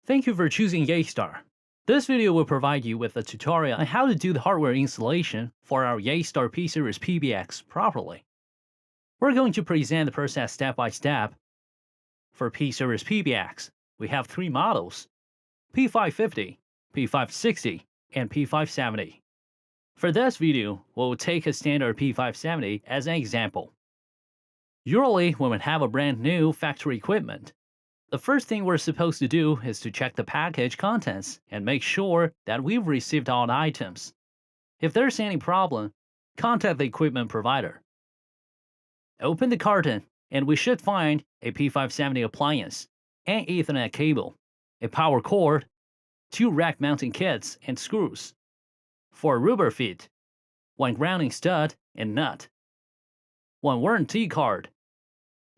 Thank you for choosing Yeastar. This video will provide you with a tutorial on how to do the hardware installation for our Yeastar P Series PBX properly. We're going to present the process step by step. For P Series PBX, we have three models: P550, P560, and P570. For this video, we'll take a standard P570 as an example. Usually, when we have a brand new factory equipment, the first thing we're supposed to do is to check the package contents and make sure that we've received all the items. If there's any problem, contact the equipment provider. Open the carton and we should find a P570 appliance, an Ethernet cable, a power cord, 2 rack mounting kits and screws, 4 rubber feet, 1 grounding stud and nut, 1 warranty card,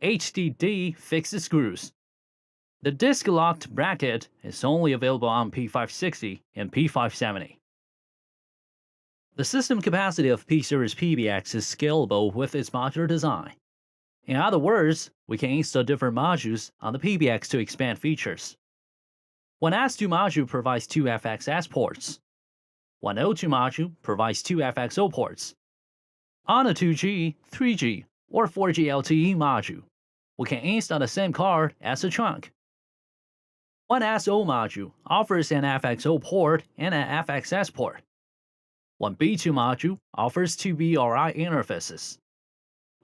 HDD fixed screws. The disc-locked bracket is only available on P560 and P570. The system capacity of P Series PBX is scalable with its modular design. In other words, we can install different modules on the PBX to expand features. One S2 module provides 2 FXS ports. One O2 module provides 2 FXO ports. On a 2G, 3G, or 4G LTE module, we can install the same card as a trunk. One SO module offers an FXO port and an FXS port. One B2 module offers 2 BRI interfaces.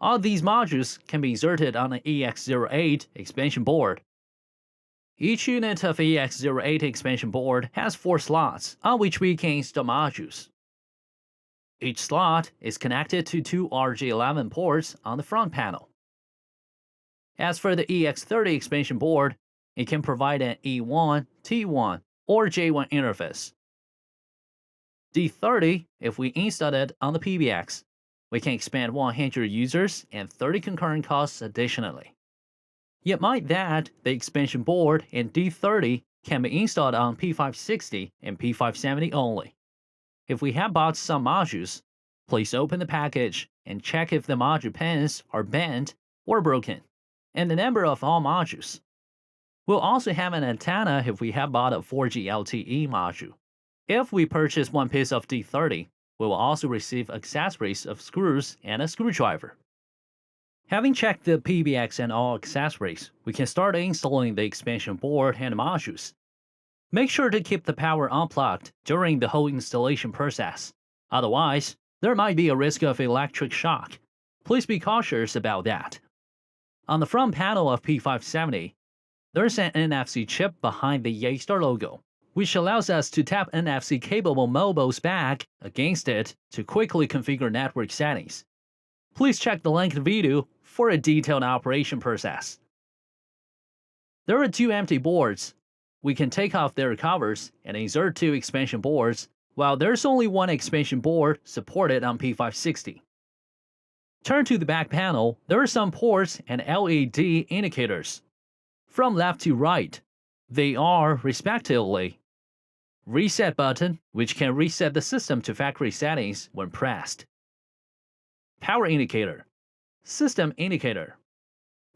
All these modules can be inserted on an EX08 expansion board. Each unit of EX08 expansion board has 4 slots on which we can install modules. Each slot is connected to 2 RJ11 ports on the front panel. As for the EX30 expansion board, it can provide an E1, T1, or J1 interface. D30, if we install it on the PBX, we can expand 100 users and 30 concurrent costs additionally. Yet mind that the expansion board in D30 can be installed on P560 and P570 only. If we have bought some modules, please open the package and check if the module pins are bent or broken, and the number of all modules. We'll also have an antenna if we have bought a 4G LTE module. If we purchase one piece of D30, we will also receive accessories of screws and a screwdriver. Having checked the PBX and all accessories, we can start installing the expansion board and modules. Make sure to keep the power unplugged during the whole installation process. Otherwise, there might be a risk of electric shock. Please be cautious about that. On the front panel of P570, there's an NFC chip behind the Yeastar logo, which allows us to tap NFC-capable mobile spec against it to quickly configure network settings. Please check the linked video for a detailed operation process. There are 2 empty boards. We can take off their covers and insert 2 expansion boards, while there's only 1 expansion board supported on P560. Turn to the back panel, there are some ports and LED indicators. From left to right, they are, respectively, reset button, which can reset the system to factory settings when pressed, power indicator, system indicator,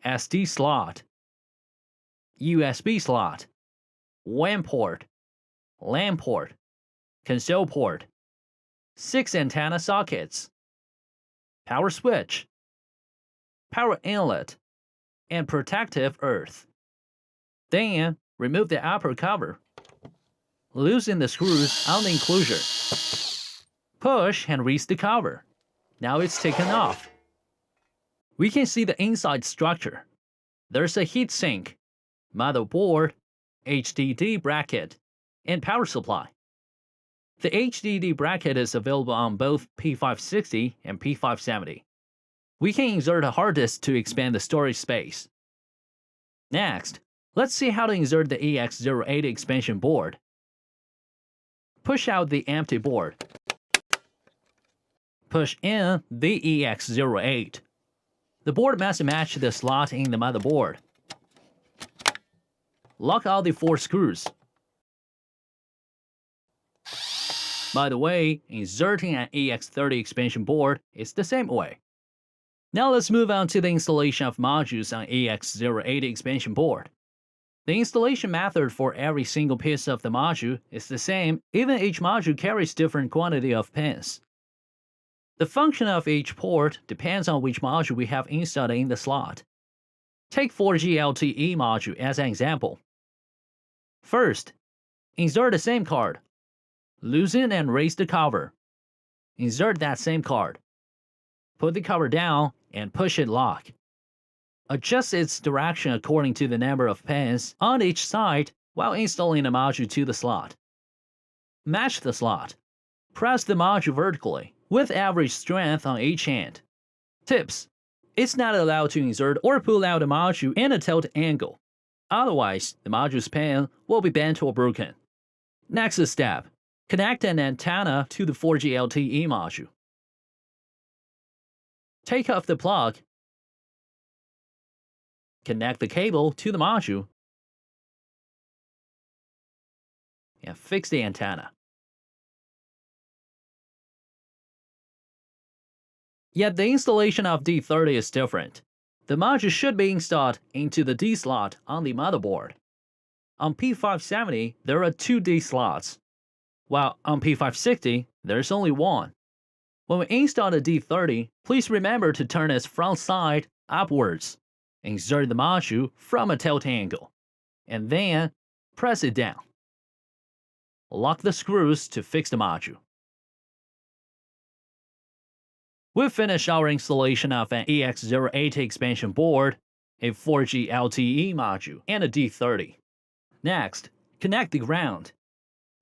SD slot, USB slot, WAN port, LAN port, console port, 6 antenna sockets, power switch, power inlet, and protective earth. Then, remove the upper cover. Loosen the screws on the enclosure. Push and release the cover. Now it's taken off. We can see the inside structure. There's a heatsink, motherboard, HDD bracket, and power supply. The HDD bracket is available on both P560 and P570. We can insert a hard disk to expand the storage space. Next, let's see how to insert the EX08 expansion board. Push out the empty board. Push in the EX08. The board must match the slot in the motherboard. Lock all the 4 screws. By the way, inserting an EX30 expansion board is the same way. Now let's move on to the installation of modules on EX08 expansion board. The installation method for every single piece of the module is the same, even each module carries different quantity of pins. The function of each port depends on which module we have installed in the slot. Take 4G LTE module as an example. First, insert the SIM card. Loosen and raise the cover. Insert that SIM card. Put the cover down and push it lock. Adjust its direction according to the number of pins on each side while installing the module to the slot. Match the slot. Press the module vertically, with average strength on each end. Tips: it's not allowed to insert or pull out the module in a tilt angle. Otherwise, the module's pin will be bent or broken. Next step: connect an antenna to the 4G LTE module. Take off the plug. Connect the cable to the module. And fix the antenna. Yet the installation of D30 is different. The module should be installed into the D slot on the motherboard. On P570, there are 2 D slots, while on P560, there's only one. When we install the D30, please remember to turn its front side upwards. Insert the module from a tilt angle, and then press it down. Lock the screws to fix the module. We've finished our installation of an EX080 expansion board, a 4G LTE module, and a D30. Next, connect the ground.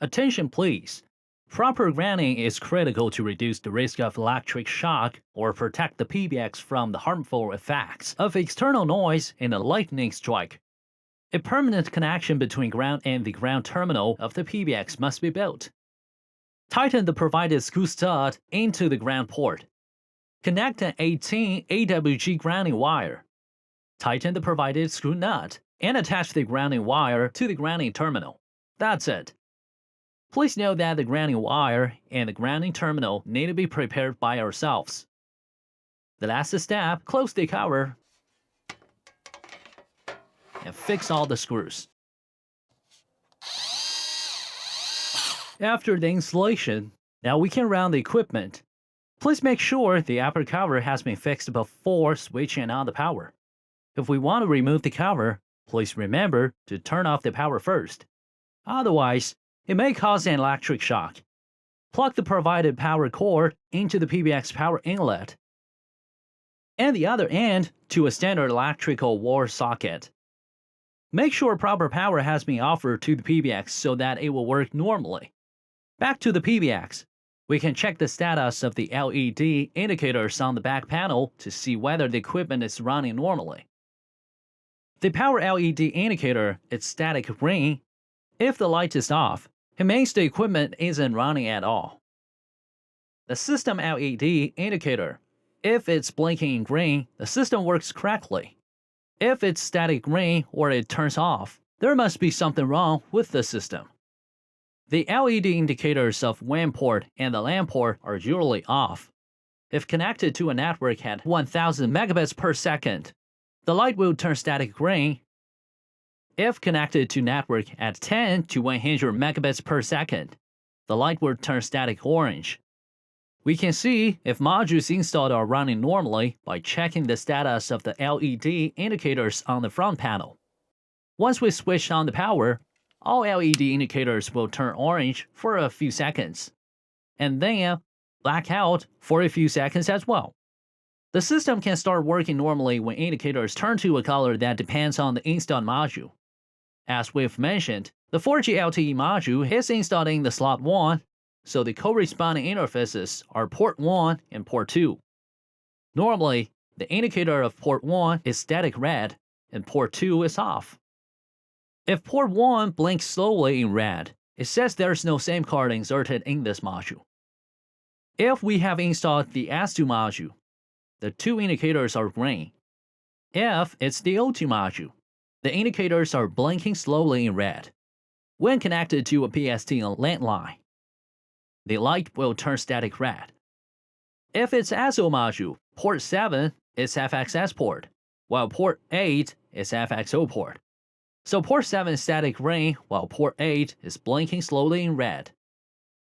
Attention please. Proper grounding is critical to reduce the risk of electric shock or protect the PBX from the harmful effects of external noise and a lightning strike. A permanent connection between ground and the ground terminal of the PBX must be built. Tighten the provided screw stud into the ground port. Connect an 18 AWG grounding wire. Tighten the provided screw nut and attach the grounding wire to the grounding terminal. That's it. Please note that the grounding wire and the grounding terminal need to be prepared by ourselves. The last step: close the cover and fix all the screws. After the installation, now we can run the equipment. Please make sure the upper cover has been fixed before switching on the power. If we want to remove the cover, please remember to turn off the power first. Otherwise, it may cause an electric shock. Plug the provided power cord into the PBX power inlet and the other end to a standard electrical wall socket. Make sure proper power has been offered to the PBX so that it will work normally. Back to the PBX. We can check the status of the LED indicators on the back panel to see whether the equipment is running normally. The power LED indicator is static green. If the light is off, it means the equipment isn't running at all. The system LED indicator: if it's blinking in green, the system works correctly. If it's static green or it turns off, there must be something wrong with the system. The LED indicators of WAN port and the LAN port are usually off. If connected to a network at 1000 megabits per second, the light will turn static green. If connected to network at 10 to 100 megabits per second, the light will turn static orange. We can see if modules installed are running normally by checking the status of the LED indicators on the front panel. Once we switch on the power, all LED indicators will turn orange for a few seconds, and then black out for a few seconds as well. The system can start working normally when indicators turn to a color that depends on the installed module. As we've mentioned, the 4G LTE module is installed in the slot 1, so the corresponding interfaces are port 1 and port 2. Normally, the indicator of port 1 is static red and port 2 is off. If port 1 blinks slowly in red, it says there's no SIM card inserted in this module. If we have installed the S2 module, the 2 indicators are green. If it's the O2 module, the indicators are blinking slowly in red. When connected to a PSTN landline, the light will turn static red. If it's SO module, port 7 is FXS port, while port 8 is FXO port. So port 7 is static ring while port 8 is blinking slowly in red.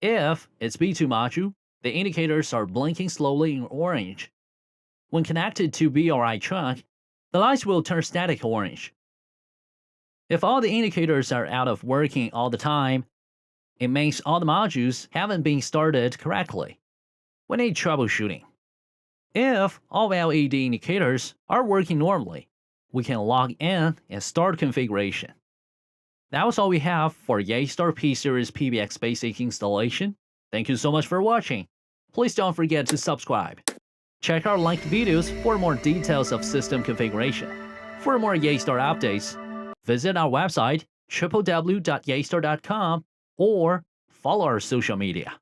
If it's B2 module, the indicators are blinking slowly in orange. When connected to BRI trunk, the lights will turn static orange. If all the indicators are out of working all the time, it means all the modules haven't been started correctly. We need troubleshooting. If all LED indicators are working normally, we can log in and start configuration. That was all we have for Yeastar P Series PBX basic installation. Thank you so much for watching. Please don't forget to subscribe. Check our linked videos for more details of system configuration. For more Yeastar updates, visit our website www.yeastar.com or follow our social media.